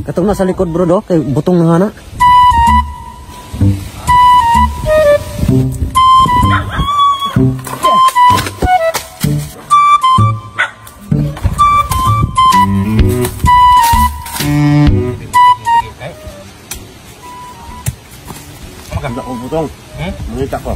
Katong na sa likod bro do, kay butong na hana. Maganda ko butong. Mangita ko.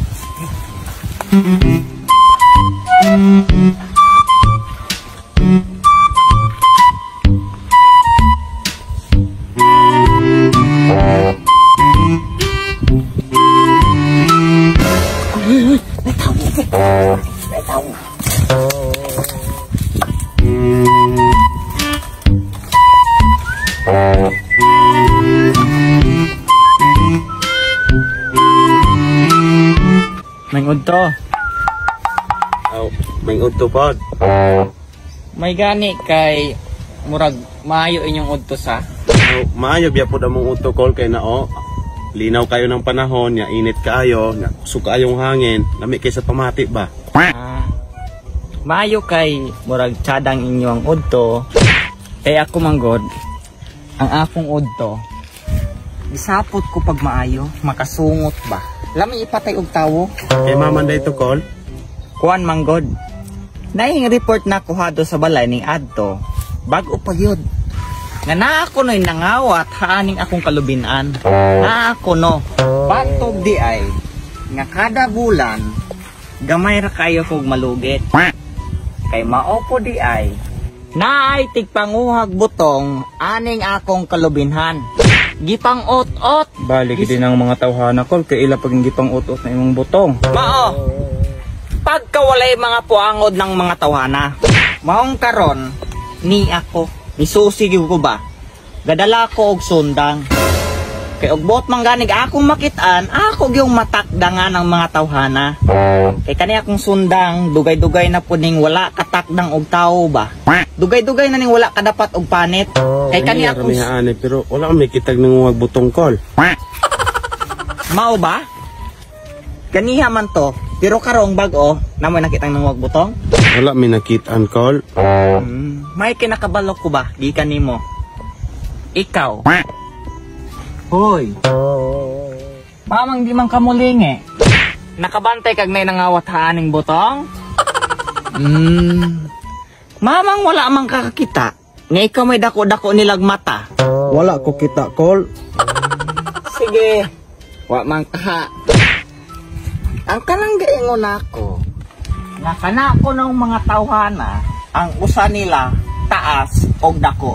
May udto. Oh, may udto pod. May gani kay murag maayo inyong udto sa. Oh, maayo biya pod among udto kol kay nao. Linaw kayo ng panahon, nya init kaayo, nya suka ayong hangin, lami kay sa pamati ba. Maayo kay murag tsadang inyong udto. Kay ako manggod ang akong udto. Isapot ko pag maayo, makasungot ba. Lami ipatay og tawo. Kay mamanday to kol. Kuan manggod. Naing report na kuhado sa balay ning adto. Bag-o pa gyud. Nga naa ko no'y nangawat haaning akong kalubinan. Naa ko no. Bantog di ay nga kada bulan gamay ra kayo kog malugit. Kay maopo di ay naay tigpanguhag butong aning akong kalubinhan. Gipang ot-ot. Balik din ang mga tawhana kol kay ila pag gipang ot-ot na imong butong. Mao. Pagkawalay mga puangod ng mga tawhana. Maong karon ni ako nisusig ko ba. Gadala ko og sundang. Kay og bot mangganig akong makitaan, ako gyung matakdangan ng mga tawhana. Kay kani akong sundang dugay-dugay na puning wala katakdang og tao ba. Dugay-dugay na ning wala kadapat og panit. Kay kani ako ani pero wala may kitag nanguwag butong kol. Mao ba? Kaniha man to, pero karong bag-o namoy nakitang nanguwag butong. Wala may nakitaan kol. May kinakabalok ko ba gikan nimo? Ikaw. Hoy. Mamang di man kamulingi. Nakabantay kag nay nangawat haaning butong? Mamang wala mang kakakita. Nga ikaw may dako-dako nilag mata. Wala ko kita kol. Sige. Wa mang kaha. Ang kanang gaingon ako. Nga kana ko ng mga tawhana, ang usa nila taas og dako.